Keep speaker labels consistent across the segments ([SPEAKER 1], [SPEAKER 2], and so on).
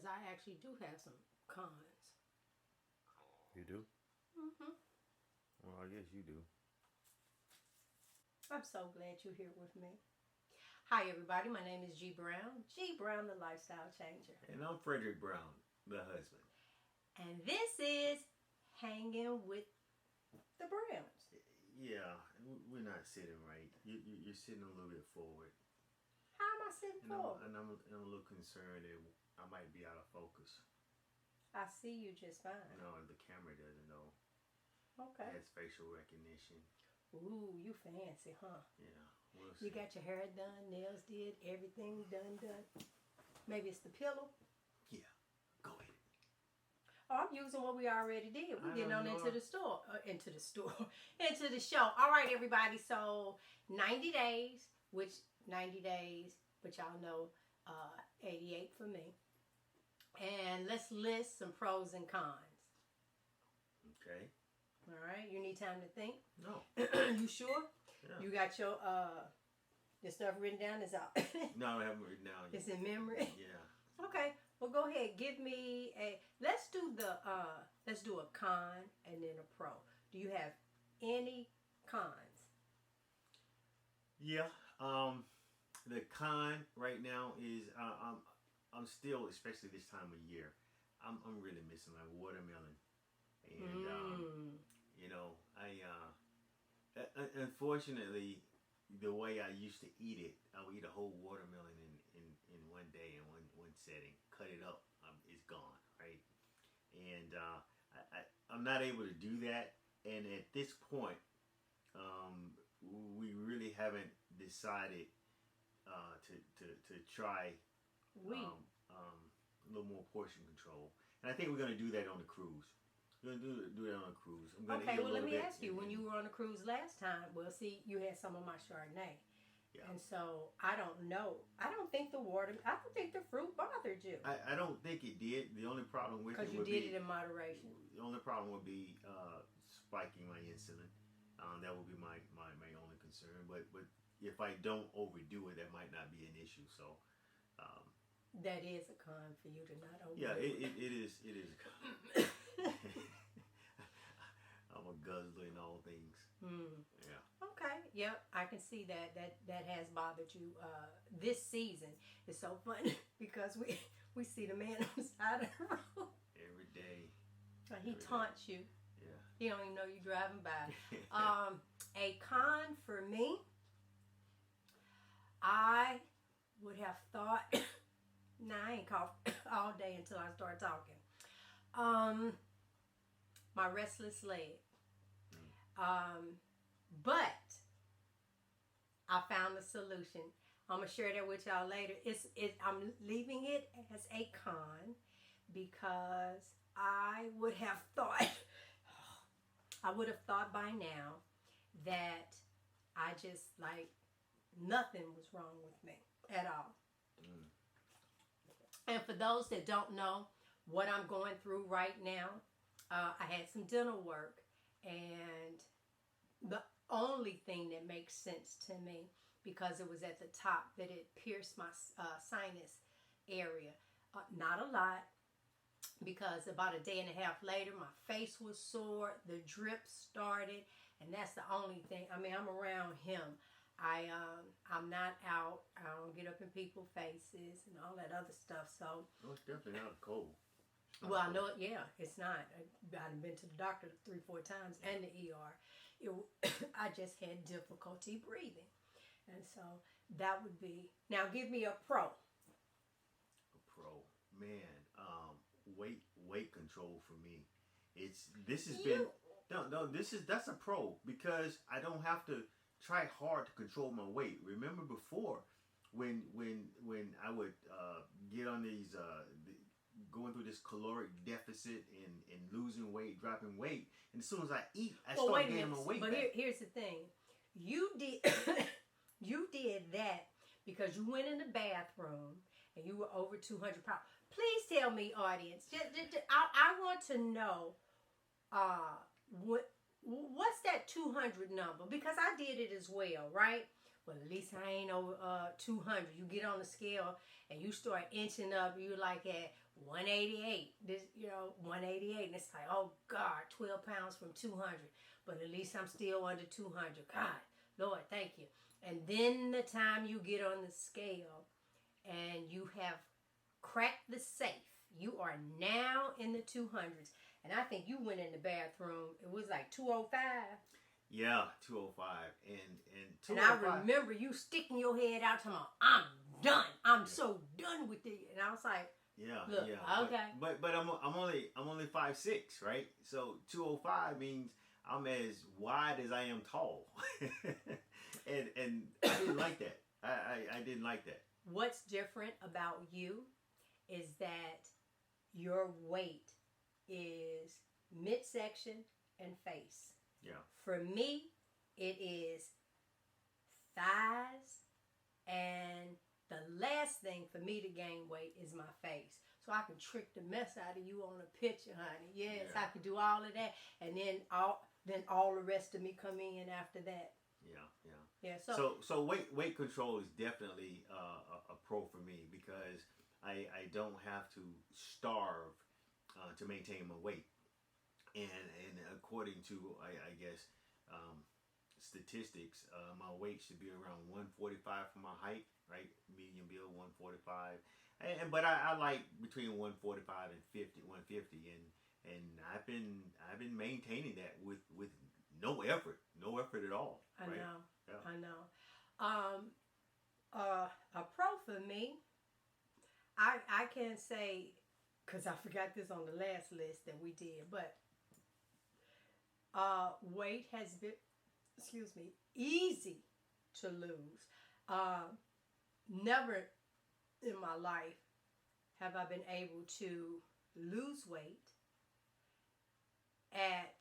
[SPEAKER 1] because I actually do have some cons.
[SPEAKER 2] You do?
[SPEAKER 1] Mm-hmm.
[SPEAKER 2] Well, I guess you do.
[SPEAKER 1] I'm so glad you're here with me. Hi, everybody. My name is G Brown. G Brown, the lifestyle changer.
[SPEAKER 2] And I'm Frederick Brown, the husband.
[SPEAKER 1] And this is Hanging with the Browns.
[SPEAKER 2] Yeah, we're not sitting right. You're sitting a little bit forward.
[SPEAKER 1] How am I sitting forward?
[SPEAKER 2] I'm a little concerned that I might be out of focus.
[SPEAKER 1] I see you just fine.
[SPEAKER 2] No, the camera doesn't know.
[SPEAKER 1] Okay.
[SPEAKER 2] It has facial recognition.
[SPEAKER 1] Ooh, you fancy, huh?
[SPEAKER 2] Yeah, we'll see.
[SPEAKER 1] You got your hair done, nails did, everything done. Maybe it's the pillow?
[SPEAKER 2] Yeah, go ahead.
[SPEAKER 1] Oh, I'm using what we already did. We're getting on into the store. Into the show. All right, everybody. So 90 days, but y'all know 88 for me. And let's list some pros and cons.
[SPEAKER 2] Okay.
[SPEAKER 1] All right. You need time to think?
[SPEAKER 2] No.
[SPEAKER 1] You sure?
[SPEAKER 2] Yeah.
[SPEAKER 1] You got your stuff written down? Is out?
[SPEAKER 2] No, I haven't written down yet.
[SPEAKER 1] It's in memory?
[SPEAKER 2] Yeah.
[SPEAKER 1] Okay. Well, go ahead. Give me let's do a con and then a pro. Do you have any cons?
[SPEAKER 2] Yeah. The con right now is I'm still, especially this time of year, I'm really missing my watermelon, and I unfortunately the way I used to eat it, I would eat a whole watermelon in one day in one setting, cut it up, it's gone, right? And I'm not able to do that, and at this point, we really haven't decided to try a little more portion control, and I think we're going to do that on the cruise. We're going to do that on a cruise.
[SPEAKER 1] Okay, well, let me ask you. When you were on a cruise last time, well, see, you had some of my Chardonnay. Yeah. And so, I don't know. I don't think the fruit bothered you.
[SPEAKER 2] I don't think it did. The only problem with it would be...
[SPEAKER 1] Because you did it in moderation.
[SPEAKER 2] The only problem would be spiking my insulin. That would be my only concern. But if I don't overdo it, that might not be an issue. So...
[SPEAKER 1] that is a con for you to not overdo
[SPEAKER 2] it. Yeah, it is a con. I'm a guzzler in all things. Yeah.
[SPEAKER 1] Okay. Yep. I can see that has bothered you this season. It's so funny because we see the man on the side of the road
[SPEAKER 2] every day.
[SPEAKER 1] He taunts you.
[SPEAKER 2] Yeah.
[SPEAKER 1] He don't even know you're driving by. A con for me, I would have thought. Nah, I ain't coughed all day until I start talking. My restless leg. But I found a solution. I'm gonna share that with y'all later. I'm leaving it as a con because I would have thought by now that I just nothing was wrong with me at all. And for those that don't know what I'm going through right now, I had some dental work, and the only thing that makes sense to me, because it was at the top, that it pierced my sinus area. Not a lot, because about a day and a half later, my face was sore, the drip started, and that's the only thing. I mean, I'm around him. I'm not out. I don't get up in people's faces and all that other stuff. So
[SPEAKER 2] it's definitely not cold.
[SPEAKER 1] Well, I know it. Yeah, it's not. I've been to the doctor 3-4 times and the ER. I just had difficulty breathing, and so that would be. Now, give me a pro.
[SPEAKER 2] A pro, man. Weight control for me. That's a pro because I don't have to try hard to control my weight. Remember before, when I would get on these going through this caloric deficit and losing weight, dropping weight, and as soon as I eat, I start gaining my weight back.
[SPEAKER 1] But here's the thing, you did that because you went in the bathroom and you were over 200 pounds. Please tell me, audience, I want to know what's that 200 number, because I did it as well, right? Well, at least I ain't over 200. You get on the scale and you start inching up. You like at 188. 188. And it's like, oh God, 12 pounds from 200. But at least I'm still under 200. God, Lord, thank you. And then the time you get on the scale and you have cracked the safe, you are now in the 200s. And I think you went in the bathroom. It was like 205.
[SPEAKER 2] Yeah, 205. And
[SPEAKER 1] And
[SPEAKER 2] 205.
[SPEAKER 1] I remember you sticking your head out talking about, I'm done. I'm so done with it. And I was like,
[SPEAKER 2] yeah,
[SPEAKER 1] look,
[SPEAKER 2] yeah.
[SPEAKER 1] okay.
[SPEAKER 2] But I'm only 5'6", right? So 205 means I'm as wide as I am tall. and I didn't like that. I didn't like that.
[SPEAKER 1] What's different about you is that your weight is midsection and face.
[SPEAKER 2] Yeah.
[SPEAKER 1] For me, it is thighs, and the last thing for me to gain weight is my face. So I can trick the mess out of you on a picture, honey. Yes,
[SPEAKER 2] Yeah.
[SPEAKER 1] I can do all of that, and then all the rest of me come in after that.
[SPEAKER 2] Yeah, yeah.
[SPEAKER 1] Yeah.
[SPEAKER 2] So weight control is definitely a pro for me because I don't have to starve to maintain my weight, and according to I guess statistics, my weight should be around 145 for my height, right? Medium build 145, but I like between 145 and 150, and I've been maintaining that with no effort at all.
[SPEAKER 1] I
[SPEAKER 2] right?
[SPEAKER 1] know.
[SPEAKER 2] Yeah.
[SPEAKER 1] I know. A pro for me, I can say, because I forgot this on the last list that we did, but weight has been, easy to lose. Never in my life have I been able to lose weight at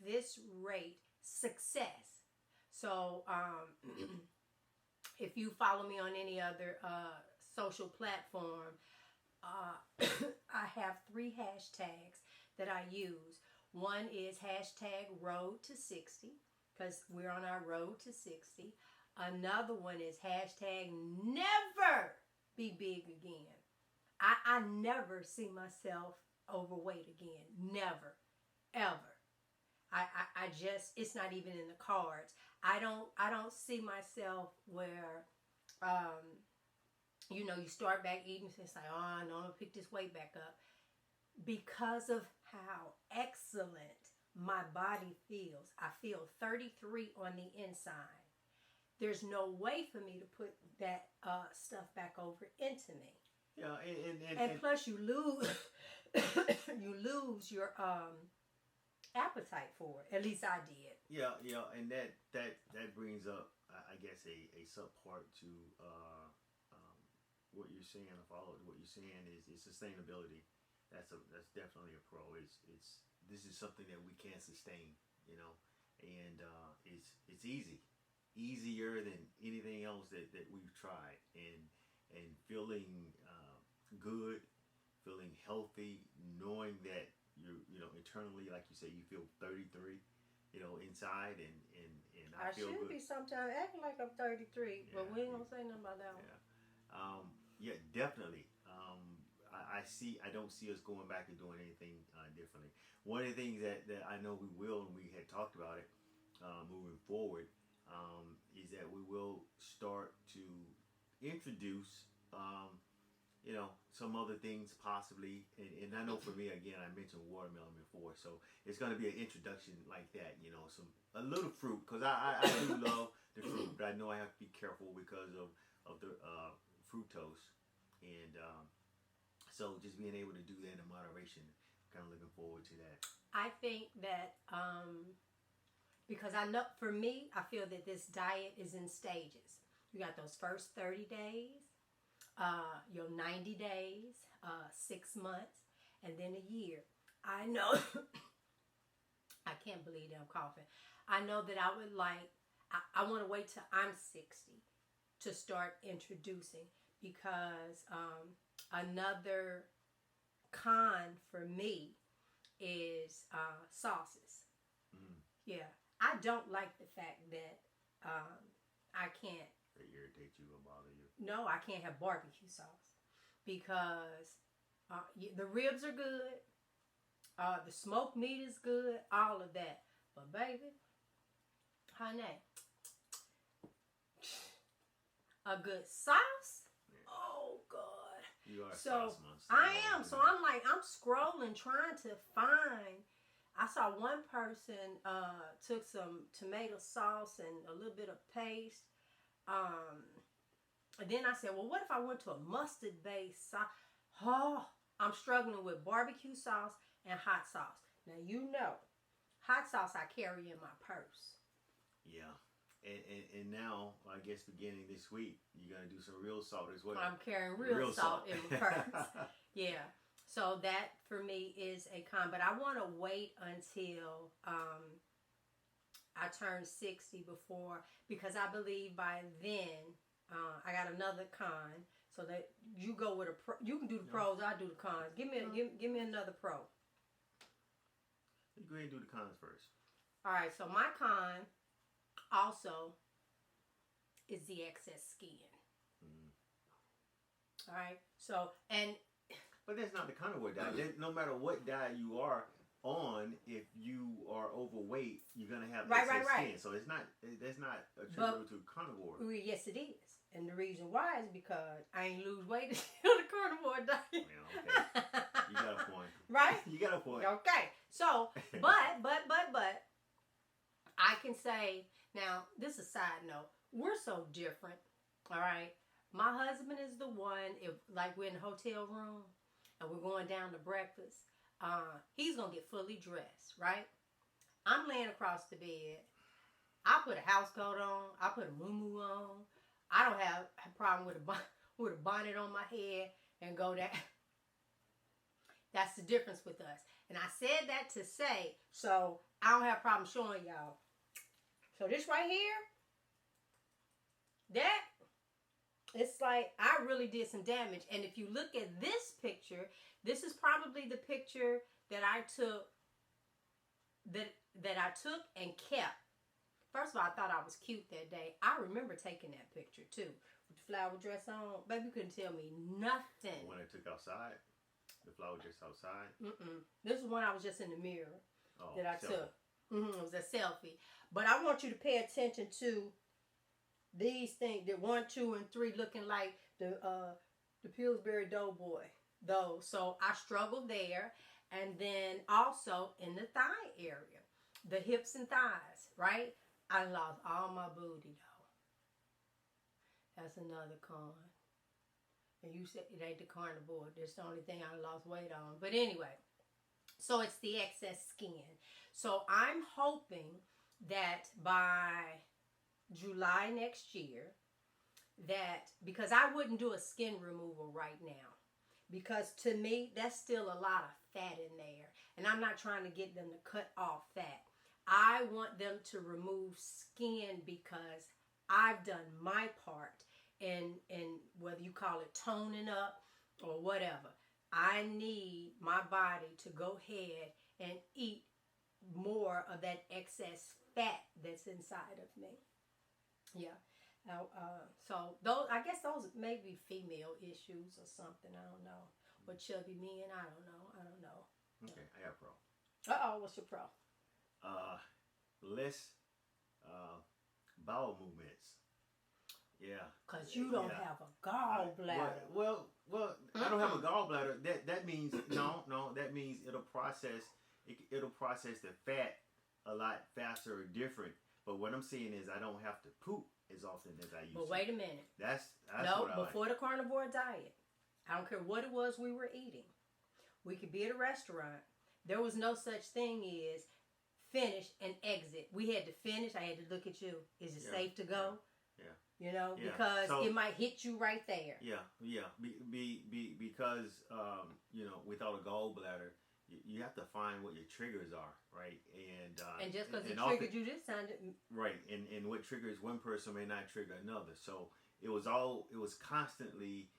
[SPEAKER 1] this rate. Success. So if you follow me on any other social platform, I have 3 hashtags that I use. One is hashtag road to 60, because we're on our road to 60. Another one is hashtag never be big again. I never see myself overweight again. Never. Ever. I just, it's not even in the cards. I don't see myself where, you start back eating, so it's like, oh, I know I'm gonna pick this weight back up. Because of how excellent my body feels. I feel 33 on the inside. There's no way for me to put that stuff back over into me.
[SPEAKER 2] Yeah,
[SPEAKER 1] and plus you lose your appetite for it. At least I did.
[SPEAKER 2] Yeah, and that brings up, I guess, a subpart to what you're saying. I follow what you're saying is sustainability. That's definitely a pro. This is something that we can sustain, and it's easier than anything else that we've tried, and feeling good, feeling healthy, knowing that you're internally, like you say, you feel 33, inside, and I feel
[SPEAKER 1] should
[SPEAKER 2] good.
[SPEAKER 1] Be sometimes acting like I'm 33, but we ain't gonna say nothing about that one.
[SPEAKER 2] Yeah, definitely. I don't see us going back and doing anything differently. One of the things that I know we will, and we had talked about it moving forward, is that we will start to introduce some other things possibly, and I know for me, again, I mentioned watermelon before, so it's going to be an introduction like that, a little fruit, because I do love the fruit, but I know I have to be careful because of the fructose, and so just being able to do that in moderation, kind of looking forward to that.
[SPEAKER 1] I think that because I know, for me, I feel that this diet is in stages. You got those first 30 days, your 90 days, 6 months, and then a year. I know, I can't believe that I'm coughing. I know that I would I want to wait till I'm 60 to start introducing, because another con for me is sauces. Yeah, I don't like the fact that I can't.
[SPEAKER 2] They irritate you or bother you.
[SPEAKER 1] No, I can't have barbecue sauce because the ribs are good, the smoked meat is good, all of that. But baby, honey, a good sauce.
[SPEAKER 2] Yeah.
[SPEAKER 1] Oh God.
[SPEAKER 2] You are a
[SPEAKER 1] So
[SPEAKER 2] sauce monster.
[SPEAKER 1] I am. So I'm like, I'm scrolling trying to find. I saw one person took some tomato sauce and a little bit of paste. And then I said, well, what if I went to a mustard-based sauce? Oh, I'm struggling with barbecue sauce and hot sauce. Now, you know, hot sauce I carry in my purse.
[SPEAKER 2] Yeah. And now, I guess beginning this week, you're going to do some real salt as well.
[SPEAKER 1] I'm carrying real salt in my purse. Yeah. So that, for me, is a con. But I want to wait until I turn 60 before, because I believe by then, I got another con. So that you go with a pro. You can do the pros, I do the cons. Give me another pro.
[SPEAKER 2] You go ahead and do the cons first.
[SPEAKER 1] All right, so my con also is the excess skin. All right, so
[SPEAKER 2] but that's not the carnivore diet. No matter what diet you are on, if you are overweight, you're gonna have excess skin. So that's not attributable to carnivore.
[SPEAKER 1] Yes, it is, and the reason why is because I ain't lose weight on the carnivore diet.
[SPEAKER 2] Yeah, okay. You got a point.
[SPEAKER 1] Right?
[SPEAKER 2] You got a point.
[SPEAKER 1] Okay. So, but, I can say, now, this is a side note. We're so different, all right? My husband is the one, if like we're in the hotel room and we're going down to breakfast, he's going to get fully dressed, right? I'm laying across the bed. I put a house coat on. I put a muumuu on. I don't have a problem with a bonnet on my head and go there. That's the difference with us. And I said that to say, so I don't have a problem showing y'all. So this right here, that, it's like I really did some damage. And if you look at this picture, this is probably the picture that I took, that I took and kept. First of all, I thought I was cute that day. I remember taking that picture too, with the flower dress on. Baby couldn't tell me nothing.
[SPEAKER 2] The one I took outside? The flower dress outside?
[SPEAKER 1] This is one I was just in the mirror that I
[SPEAKER 2] selfie.
[SPEAKER 1] took. It was a selfie. But I want you to pay attention to these things. The 1, 2, and 3 looking like the Pillsbury Doughboy. Those. So I struggled there. And then also in the thigh area. The hips and thighs, right? I lost all my booty though. That's another con. And you said it ain't the carnivore. That's the only thing I lost weight on. But anyway, so it's the excess skin. So I'm hoping that by July next year, that, because I wouldn't do a skin removal right now. Because to me, that's still a lot of fat in there. And I'm not trying to get them to cut off fat. I want them to remove skin because I've done my part in whether you call it toning up or whatever. I need my body to go ahead and eat more of that excess fat that's inside of me. Yeah. So those, I guess those may be female issues or something. I don't know. Or chubby men. I don't know.
[SPEAKER 2] Okay, I got a pro.
[SPEAKER 1] Uh-oh, what's your pro?
[SPEAKER 2] Less bowel movements. Yeah.
[SPEAKER 1] Because you don't have a gallbladder.
[SPEAKER 2] Well, I don't have a gallbladder. That means no. That means it'll process the fat a lot faster or different. But what I'm saying is I don't have to poop as often as I used to.
[SPEAKER 1] But wait a minute.
[SPEAKER 2] That's
[SPEAKER 1] no,
[SPEAKER 2] what I
[SPEAKER 1] before
[SPEAKER 2] like.
[SPEAKER 1] the carnivore diet, I don't care what it was we were eating. We could be at a restaurant. There was no such thing as finish and exit. We had to finish. I had to look at you. Is it safe to go?
[SPEAKER 2] Yeah.
[SPEAKER 1] You know,
[SPEAKER 2] Yeah.
[SPEAKER 1] because
[SPEAKER 2] So,
[SPEAKER 1] it might hit you right there.
[SPEAKER 2] Yeah. Because without a gallbladder, you have to find what your triggers are, right? And
[SPEAKER 1] just because it
[SPEAKER 2] often,
[SPEAKER 1] triggered you this time,
[SPEAKER 2] right? And what triggers one person may not trigger another. So it was constantly,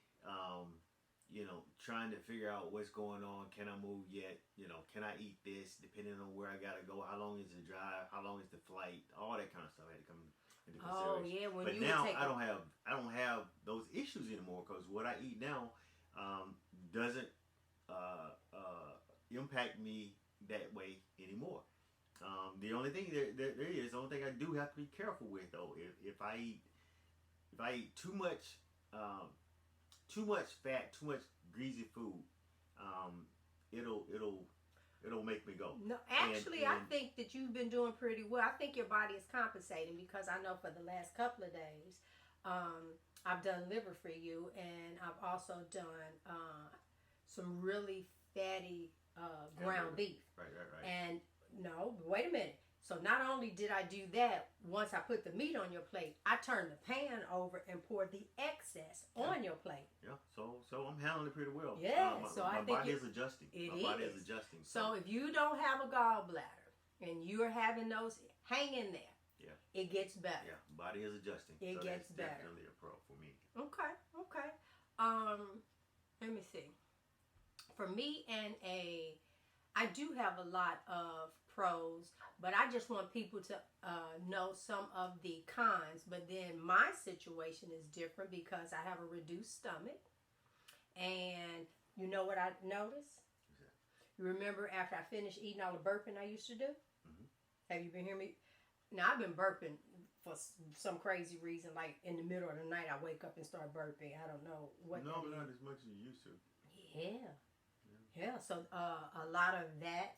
[SPEAKER 2] trying to figure out what's going on. Can I move yet? Can I eat this? Depending on where I gotta go, how long is the drive? How long is the flight? All that kind of stuff had to come. into
[SPEAKER 1] Oh
[SPEAKER 2] consideration.
[SPEAKER 1] yeah, when
[SPEAKER 2] But
[SPEAKER 1] you
[SPEAKER 2] now
[SPEAKER 1] would take
[SPEAKER 2] I don't have those issues anymore because what I eat now doesn't impact me that way anymore. The only thing the only thing I do have to be careful with though, if I eat um, too much fat, too much greasy food, um, it'll make me go.
[SPEAKER 1] no, actually, I think that you've been doing pretty well. I think your body is compensating because I know for the last couple of days, I've done liver for you, and I've also done some really fatty ground beef.
[SPEAKER 2] Right.
[SPEAKER 1] And no, wait a minute. So not only did I do that, once I put the meat on your plate, I turned the pan over and poured the excess on your plate.
[SPEAKER 2] Yeah. So I'm handling it pretty well.
[SPEAKER 1] Yeah.
[SPEAKER 2] My body is adjusting. My body is adjusting.
[SPEAKER 1] So if you don't have a gallbladder and you're having those, hang in there.
[SPEAKER 2] Yeah.
[SPEAKER 1] It gets better.
[SPEAKER 2] Yeah. Body is adjusting.
[SPEAKER 1] It gets better.
[SPEAKER 2] Definitely a pro for me.
[SPEAKER 1] Okay. Let me see. For me I do have a lot of pros, but I just want people to know some of the cons. But then my situation is different because I have a reduced stomach. And you know what I noticed? You remember after I finished eating all the burping I used to do?
[SPEAKER 2] Mm-hmm.
[SPEAKER 1] Have you been hearing me? Now, I've been burping for some crazy reason. Like in the middle of the night, I wake up and start burping. I don't know what.
[SPEAKER 2] No, but not as much as you used to.
[SPEAKER 1] Yeah. So a lot of that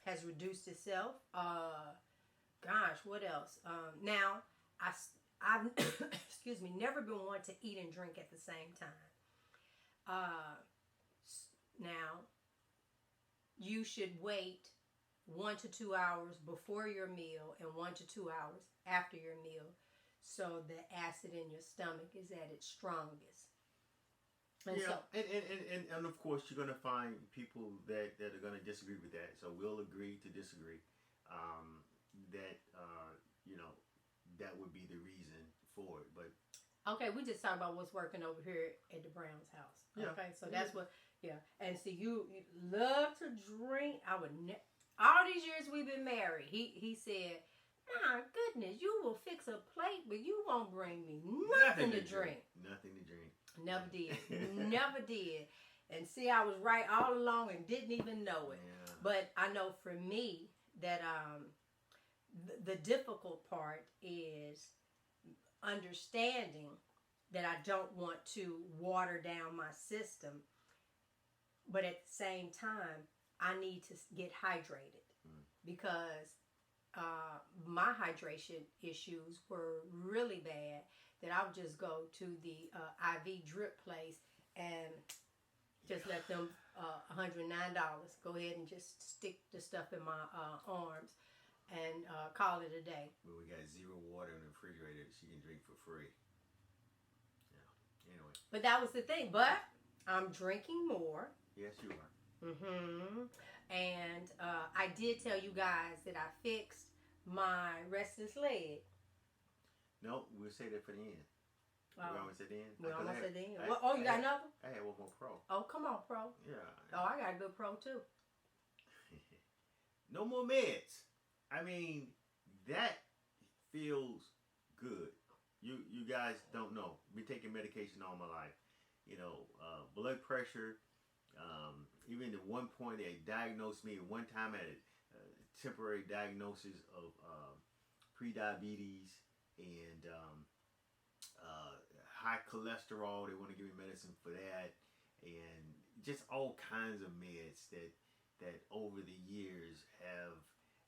[SPEAKER 1] has reduced itself. Gosh, what else? Now, I've excuse me, never been one to eat and drink at the same time. Now, you should wait 1 to 2 hours before your meal and 1 to 2 hours after your meal, so the acid in your stomach is at its strongest. And
[SPEAKER 2] and of course you're gonna find people that are gonna disagree with that. So we'll agree to disagree. That would be the reason for it. But
[SPEAKER 1] okay, we just talk about what's working over here at the Brown's house. Okay, so that's what. Yeah, and so you love to drink. I would all these years we've been married. He said, "My goodness, you will fix a plate, but you won't bring me nothing to drink.
[SPEAKER 2] Nothing to drink.
[SPEAKER 1] Never did. Never did. And see, I was right all along and didn't even know it.
[SPEAKER 2] Yeah.
[SPEAKER 1] But I know for me that the difficult part is understanding that I don't want to water down my system, but at the same time, I need to get hydrated because my hydration issues were really bad. That I would just go to the IV drip place and just let them $109 go ahead and just stick the stuff in my arms and call it a day.
[SPEAKER 2] Well, we got zero water in the refrigerator that she can drink for free. Yeah. Anyway.
[SPEAKER 1] But that was the thing. But I'm drinking more.
[SPEAKER 2] Yes, you are.
[SPEAKER 1] And I did tell you guys that I fixed my restless leg.
[SPEAKER 2] No, we'll say that for the end. We almost at the end.
[SPEAKER 1] We almost at the end. You got another?
[SPEAKER 2] I had one more pro.
[SPEAKER 1] Oh, come on, pro.
[SPEAKER 2] Yeah.
[SPEAKER 1] Oh, I got a good pro too.
[SPEAKER 2] No more meds. I mean, that feels good. You guys don't know. Been taking medication all my life. Blood pressure. Even at one point they diagnosed me. At one time I had a temporary diagnosis of pre-diabetes and high cholesterol. They want to give me medicine for that, and just all kinds of meds that over the years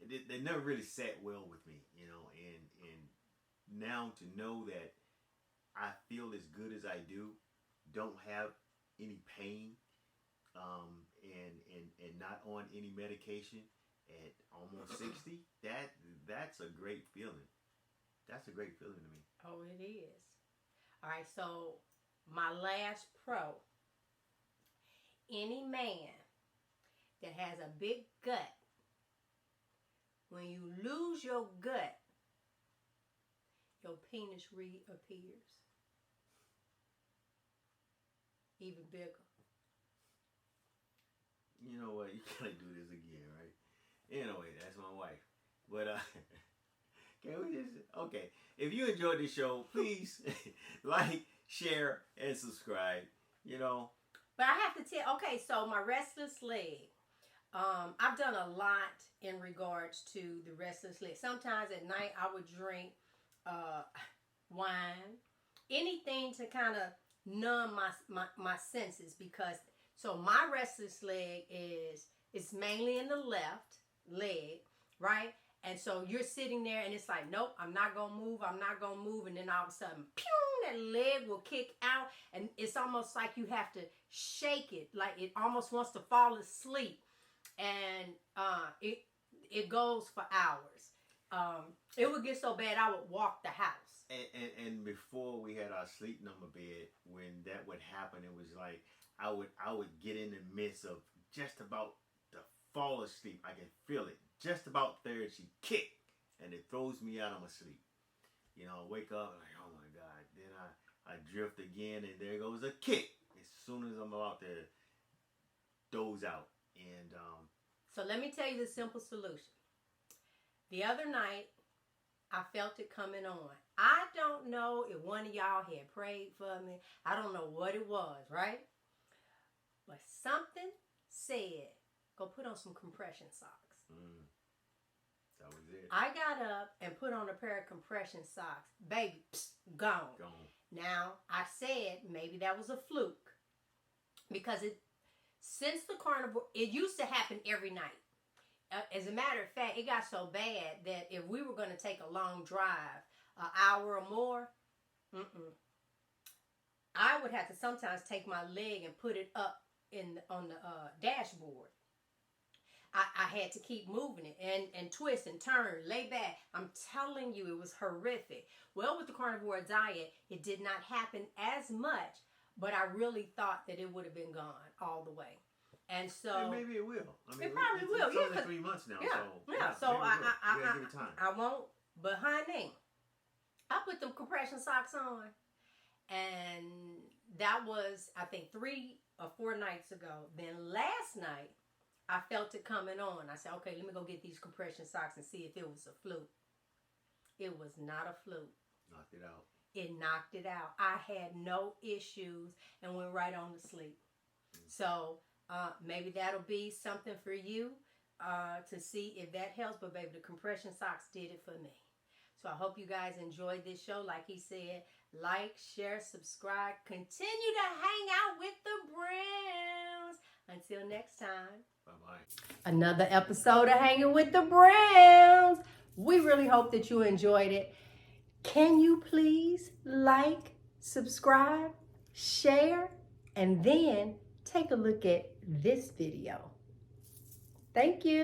[SPEAKER 2] they never really sat well with me, and now to know that I feel as good as I do, don't have any pain, and not on any medication at almost 60, that's a great feeling. That's a great feeling to me.
[SPEAKER 1] Oh, it is. All right, so my last pro. Any man that has a big gut, when you lose your gut, your penis reappears. Even bigger.
[SPEAKER 2] You know what? You can't do this again, right? Anyway, that's my wife. But Okay. If you enjoyed the show, please like, share, and subscribe. You know.
[SPEAKER 1] But I have to tell, okay, so my restless leg. I've done a lot in regards to the restless leg. Sometimes at night I would drink wine, anything to kind of numb my senses, because so my restless leg is it's mainly in the left leg, right? And so you're sitting there and it's like, nope, I'm not gonna move, I'm not gonna move, and then all of a sudden, pew, that leg will kick out, and it's almost like you have to shake it, like it almost wants to fall asleep, and it goes for hours. It would get so bad I would walk the house.
[SPEAKER 2] And before we had our sleep number bed, when that would happen, it was like I would get in the midst of just about to fall asleep. I can feel it. Just about there, she kicked, and it throws me out of my sleep. You know, I wake up like, oh my God. Then I drift again, and there goes a kick as soon as I'm about to doze out. And
[SPEAKER 1] so let me tell you the simple solution. The other night, I felt it coming on. I don't know if one of y'all had prayed for me. I don't know what it was, right? But something said, go put on some compression socks.
[SPEAKER 2] That was it.
[SPEAKER 1] I got up and put on a pair of compression socks. Baby, gone. Now, I said maybe that was a fluke. Because since the carnivore, it used to happen every night. As a matter of fact, it got so bad that if we were going to take a long drive, an hour or more, I would have to sometimes take my leg and put it up on the dashboard. I had to keep moving it and twist and turn, lay back. I'm telling you, it was horrific. Well, with the carnivore diet, it did not happen as much, but I really thought that it would have been gone all the way. And so
[SPEAKER 2] maybe it will. I mean,
[SPEAKER 1] it probably will.
[SPEAKER 2] It's only 3 months now.
[SPEAKER 1] Yeah.
[SPEAKER 2] So give it time.
[SPEAKER 1] I won't. But honey, I put them compression socks on, and that was, I think, 3 or 4 nights ago. Then last night, I felt it coming on. I said, okay, let me go get these compression socks and see if it was a fluke. It was not a fluke.
[SPEAKER 2] Knocked it out.
[SPEAKER 1] It knocked it out. I had no issues and went right on to sleep. So maybe that'll be something for you to see if that helps. But baby, the compression socks did it for me. So I hope you guys enjoyed this show. Like he said, like, share, subscribe. Continue to hang out with the Browns. Until next time.
[SPEAKER 2] Bye-bye.
[SPEAKER 1] Another episode of Hanging with the Browns. We really hope that you enjoyed it. Can you please like, subscribe, share, and then take a look at this video. Thank you.